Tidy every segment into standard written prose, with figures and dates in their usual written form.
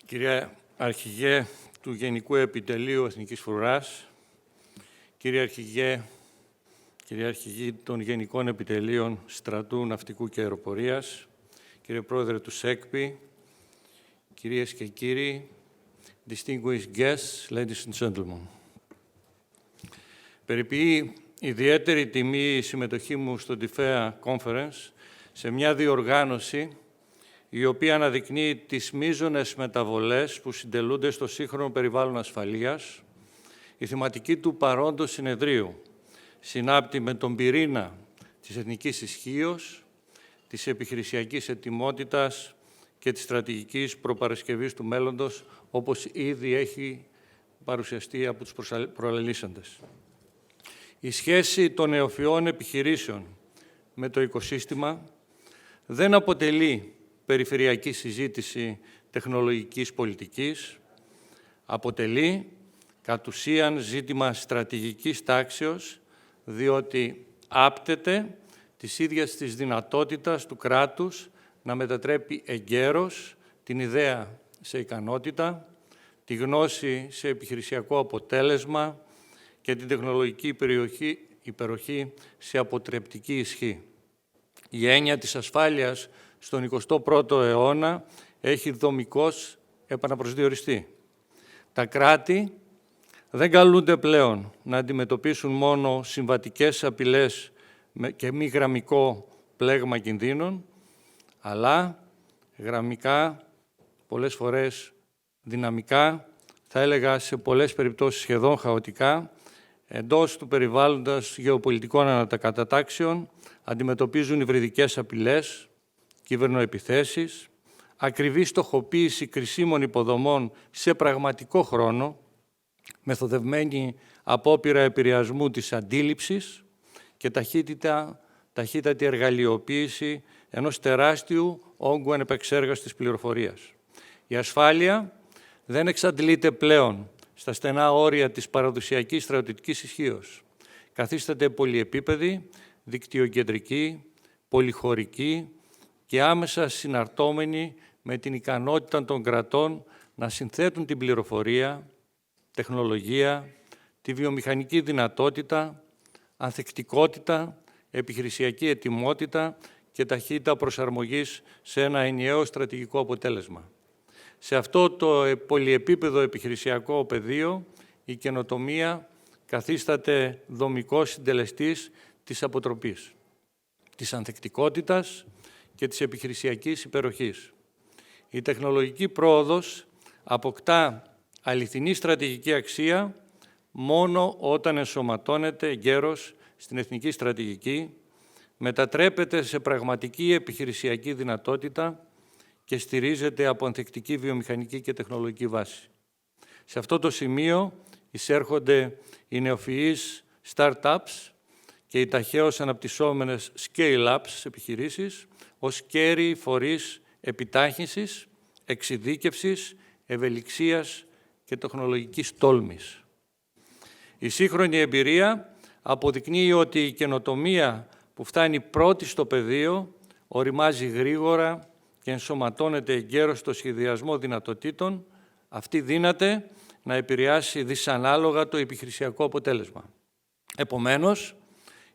Κύριε Αρχηγέ του Γενικού Επιτελείου Εθνικής Φρουράς, κύριε Αρχηγοί των Γενικών Επιτελείων Στρατού, Ναυτικού και Αεροπορίας, κύριε Πρόεδρε του ΣΕΚΠΗ, κυρίες και κύριοι, distinguished guests, ladies and gentlemen. Περιποιεί ιδιαίτερη τιμή η συμμετοχή μου στο DIFEA Conference σε μια διοργάνωση η οποία αναδεικνύει τις μείζονες μεταβολές που συντελούνται στο σύγχρονο περιβάλλον ασφαλείας. Η θεματική του παρόντος συνεδρίου συνάπτει με τον πυρήνα της εθνικής ισχύως, της επιχειρησιακής ετοιμότητας και της στρατηγικής προπαρασκευής του μέλλοντος, όπως ήδη έχει παρουσιαστεί από τους προαλελήσαντες. Η σχέση των νεοφυών επιχειρήσεων με το οικοσύστημα δεν αποτελεί περιφερειακή συζήτηση τεχνολογικής πολιτικής, αποτελεί κατ' ουσίαν ζήτημα στρατηγικής τάξεως, διότι άπτεται της ίδιας της δυνατότητας του κράτους να μετατρέπει εγκαίρως την ιδέα σε ικανότητα, τη γνώση σε επιχειρησιακό αποτέλεσμα και την τεχνολογική υπεροχή σε αποτρεπτική ισχύ. Η έννοια της ασφάλειας στον 21ο αιώνα έχει δομικώς επαναπροσδιοριστεί. Τα κράτη δεν καλούνται πλέον να αντιμετωπίσουν μόνο συμβατικές απειλές και μη γραμμικό πλέγμα κινδύνων, αλλά γραμμικά, πολλές φορές δυναμικά, θα έλεγα σε πολλές περιπτώσεις σχεδόν χαοτικά, εντός του περιβάλλοντας γεωπολιτικών ανακατατάξεων, αντιμετωπίζουν υβριδικές απειλές, κυβερνοεπιθέσεις, ακριβή στοχοποίηση κρισίμων υποδομών σε πραγματικό χρόνο, μεθοδευμένη απόπειρα επηρεασμού της αντίληψης και ταχύτατη εργαλειοποίηση ενός τεράστιου όγκου ανεπεξέργαστης πληροφορίας. Η ασφάλεια δεν εξαντλείται πλέον στα στενά όρια της παραδοσιακής στρατιωτικής ισχύως. Καθίσταται πολυεπίπεδη, δικτυοκεντρική, πολυχωρική και άμεσα συναρτώμενη με την ικανότητα των κρατών να συνθέτουν την πληροφορία, τεχνολογία, τη βιομηχανική δυνατότητα, ανθεκτικότητα, επιχειρησιακή ετοιμότητα και ταχύτητα προσαρμογής σε ένα ενιαίο στρατηγικό αποτέλεσμα. Σε αυτό το πολυεπίπεδο επιχειρησιακό πεδίο, η καινοτομία καθίσταται δομικός συντελεστής της αποτροπής, της ανθεκτικότητας και της επιχειρησιακής υπεροχής. Η τεχνολογική πρόοδος αποκτά αληθινή στρατηγική αξία μόνο όταν ενσωματώνεται εγκαίρως στην εθνική στρατηγική, μετατρέπεται σε πραγματική επιχειρησιακή δυνατότητα και στηρίζεται από ανθεκτική βιομηχανική και τεχνολογική βάση. Σε αυτό το σημείο εισέρχονται οι νεοφυείς startups και οι ταχαίως αναπτυσσόμενες scale-ups επιχειρήσεις ως κέρυοι φορείς επιτάχυνσης, εξειδίκευσης, ευελιξίας και τεχνολογικής τόλμης. Η σύγχρονη εμπειρία αποδεικνύει ότι η καινοτομία που φτάνει πρώτη στο πεδίο οριμάζει γρήγορα και ενσωματώνεται εγκαίρως στο σχεδιασμό δυνατοτήτων, αυτή δύναται να επηρεάσει δυσανάλογα το επιχειρησιακό αποτέλεσμα. Επομένως,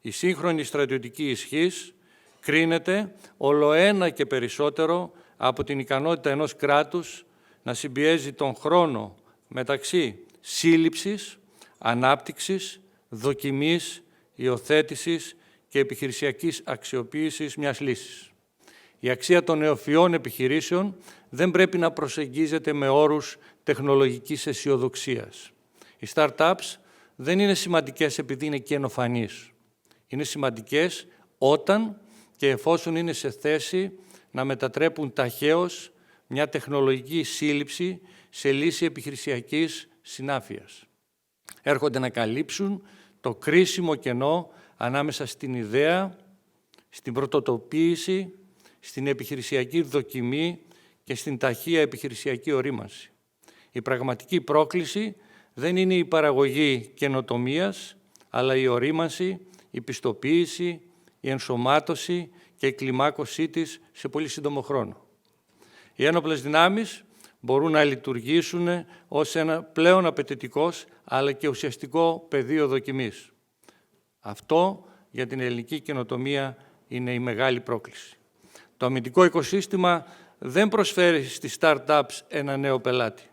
η σύγχρονη στρατιωτική ισχύς κρίνεται ολοένα και περισσότερο από την ικανότητα ενός κράτους να συμπιέζει τον χρόνο μεταξύ σύλληψης, ανάπτυξης, δοκιμής, υιοθέτησης και επιχειρησιακής αξιοποίησης μιας λύσης. Η αξία των νεοφυών επιχειρήσεων δεν πρέπει να προσεγγίζεται με όρους τεχνολογικής αισιοδοξίας. Οι startups δεν είναι σημαντικές επειδή είναι καινοφανείς. Είναι σημαντικές όταν και εφόσον είναι σε θέση να μετατρέπουν ταχαίως μια τεχνολογική σύλληψη σε λύση επιχειρησιακής συνάφειας. Έρχονται να καλύψουν το κρίσιμο κενό ανάμεσα στην ιδέα, στην πρωτοτοποίηση, στην επιχειρησιακή δοκιμή και στην ταχεία επιχειρησιακή ορίμανση. Η πραγματική πρόκληση δεν είναι η παραγωγή καινοτομίας, αλλά η ορίμανση, η πιστοποίηση, η ενσωμάτωση και η κλιμάκωσή της σε πολύ σύντομο χρόνο. Οι ένοπλες δυνάμεις μπορούν να λειτουργήσουν ως ένα πλέον απαιτητικός αλλά και ουσιαστικό πεδίο δοκιμής. Αυτό για την ελληνική καινοτομία είναι η μεγάλη πρόκληση. Το αμυντικό οικοσύστημα δεν προσφέρει στις startups ένα νέο πελάτη.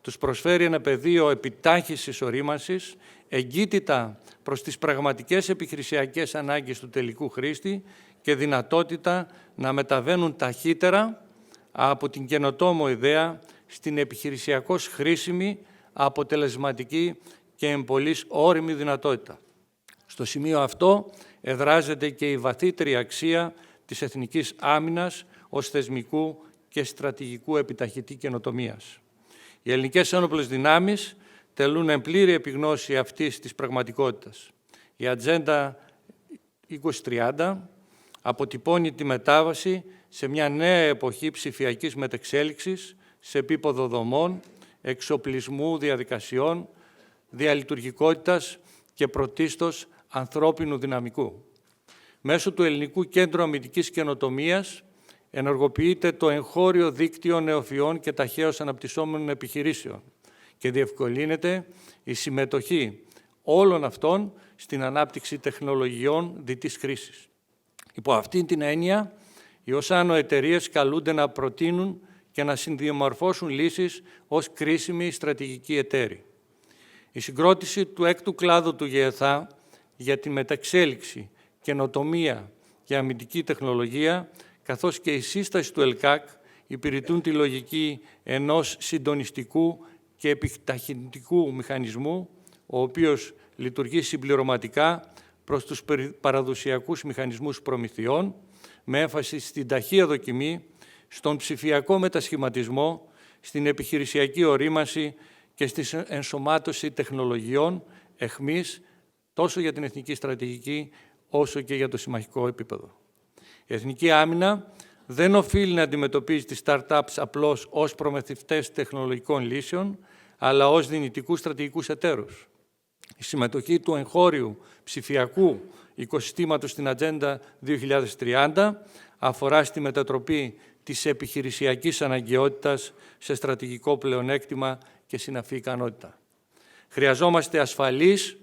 Τους προσφέρει ένα πεδίο επιτάχυσης ορίμανσης, εγκύτητα προς τις πραγματικές επιχειρησιακές ανάγκες του τελικού χρήστη και δυνατότητα να μεταβαίνουν ταχύτερα από την καινοτόμο ιδέα στην επιχειρησιακώς χρήσιμη, αποτελεσματική και εμπολής όριμη δυνατότητα. Στο σημείο αυτό εδράζεται και η βαθύτερη αξία της εθνικής άμυνας ως θεσμικού και στρατηγικού επιταχυτή καινοτομίας. Οι ελληνικές ένοπλες δυνάμεις τελούν εν πλήρη επιγνώση αυτής της πραγματικότητας. Η Ατζέντα 2030 αποτυπώνει τη μετάβαση σε μια νέα εποχή ψηφιακής μετεξέλιξης σε επίπεδο δομών, εξοπλισμού, διαδικασιών, διαλειτουργικότητας και πρωτίστως ανθρώπινου δυναμικού. Μέσω του Ελληνικού Κέντρου Αμυντικής Καινοτομίας ενεργοποιείται το εγχώριο δίκτυο νεοφυών και ταχαίως αναπτυσσόμενων επιχειρήσεων και διευκολύνεται η συμμετοχή όλων αυτών στην ανάπτυξη τεχνολογιών διτής χρήσης. Υπό αυτήν την έννοια, οι ως άνω εταιρείες καλούνται να προτείνουν και να συνδιαμορφώσουν λύσεις ως κρίσιμοι στρατηγικοί εταίροι. Η συγκρότηση του έκτου κλάδου του ΓΕΘΑ για τη μεταξέλιξη, καινοτομία και αμυντική τεχνολογία, καθώς και η σύσταση του ΕΛΚΑΚ υπηρετούν τη λογική ενός συντονιστικού και επιταχυντικού μηχανισμού, ο οποίος λειτουργεί συμπληρωματικά προς τους παραδοσιακούς μηχανισμούς προμηθειών, με έμφαση στην ταχεία δοκιμή, στον ψηφιακό μετασχηματισμό, στην επιχειρησιακή ορίμανση και στη ενσωμάτωση τεχνολογιών εχμής, τόσο για την εθνική στρατηγική, όσο και για το συμμαχικό επίπεδο. Η εθνική άμυνα δεν οφείλει να αντιμετωπίζει τις startups απλώς ως προμηθευτές τεχνολογικών λύσεων, αλλά ως δυνητικούς στρατηγικούς εταίρους. Η συμμετοχή του εγχώριου ψηφιακού οικοσυστήματος στην Ατζέντα 2030 αφορά στη μετατροπή της επιχειρησιακής αναγκαιότητας σε στρατηγικό πλεονέκτημα και συναφή ικανότητα. Χρειαζόμαστε ασφαλείς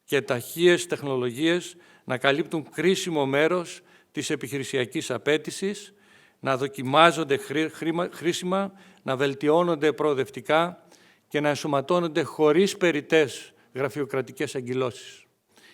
και ταχείες τεχνολογίες να καλύπτουν κρίσιμο μέρος της επιχειρησιακής απέτησης, να δοκιμάζονται χρήσιμα, να βελτιώνονται προοδευτικά και να ενσωματώνονται χωρίς περιττές γραφειοκρατικές αγκυλώσεις.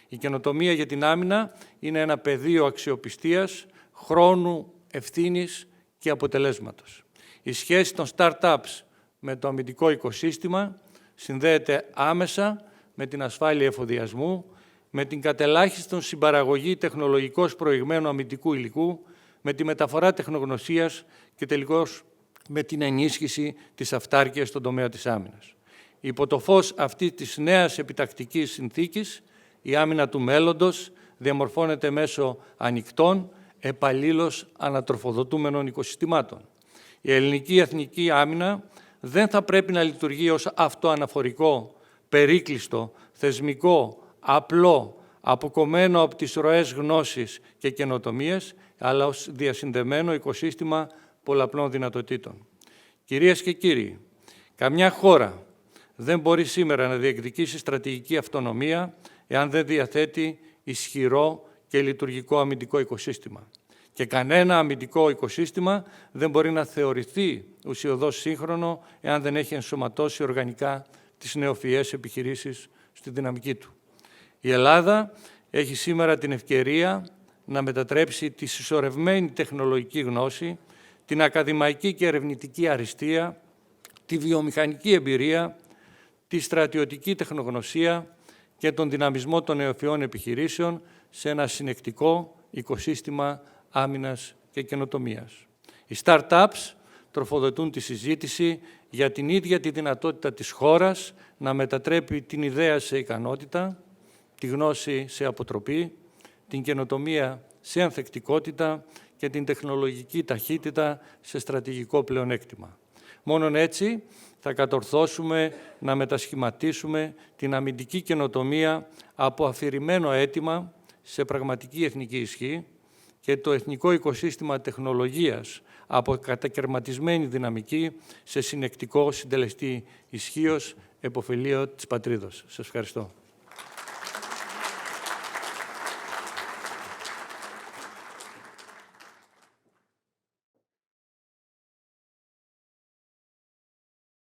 Η καινοτομία για την άμυνα είναι ένα πεδίο αξιοπιστίας, χρόνου, ευθύνης και αποτελέσματος. Η σχέση των startups με το αμυντικό οικοσύστημα συνδέεται άμεσα με την ασφάλεια εφοδιασμού, με την κατελάχιστον συμπαραγωγή τεχνολογικώς προηγμένου αμυντικού υλικού, με τη μεταφορά τεχνογνωσίας και τελικώς με την ενίσχυση της αυτάρκειας στον τομέα της άμυνας. Υπό το φως αυτής της νέας επιτακτικής συνθήκης, η άμυνα του μέλλοντος διαμορφώνεται μέσω ανοιχτών, επαλλήλως ανατροφοδοτούμενων οικοσυστημάτων. Η ελληνική εθνική άμυνα δεν θα πρέπει να λειτουργεί ως αυτοαναφορικό, περίκλειστο, θεσμικό, απλό, αποκομμένο από τις ροές γνώσης και καινοτομίες, αλλά ως διασυνδεμένο οικοσύστημα πολλαπλών δυνατοτήτων. Κυρίες και κύριοι, καμιά χώρα δεν μπορεί σήμερα να διεκδικήσει στρατηγική αυτονομία εάν δεν διαθέτει ισχυρό και λειτουργικό αμυντικό οικοσύστημα. Και κανένα αμυντικό οικοσύστημα δεν μπορεί να θεωρηθεί ουσιωδώς σύγχρονο εάν δεν έχει ενσωματώσει οργανικά τις νεοφυές επιχειρήσεις στη δυναμική του. Η Ελλάδα έχει σήμερα την ευκαιρία να μετατρέψει τη συσσωρευμένη τεχνολογική γνώση, την ακαδημαϊκή και ερευνητική αριστεία, τη βιομηχανική εμπειρία, τη στρατιωτική τεχνογνωσία και τον δυναμισμό των νεοφυών επιχειρήσεων σε ένα συνεκτικό οικοσύστημα άμυνας και καινοτομίας. Οι startups τροφοδοτούν τη συζήτηση για την ίδια τη δυνατότητα της χώρας να μετατρέπει την ιδέα σε ικανότητα, τη γνώση σε αποτροπή, την καινοτομία σε ανθεκτικότητα και την τεχνολογική ταχύτητα σε στρατηγικό πλεονέκτημα. Μόνον έτσι θα κατορθώσουμε να μετασχηματίσουμε την αμυντική καινοτομία από αφηρημένο αίτημα σε πραγματική εθνική ισχύ και το εθνικό οικοσύστημα τεχνολογίας από κατακαιρματισμένη δυναμική σε συνεκτικό συντελεστή ισχύος επωφελία της πατρίδος. Σας ευχαριστώ.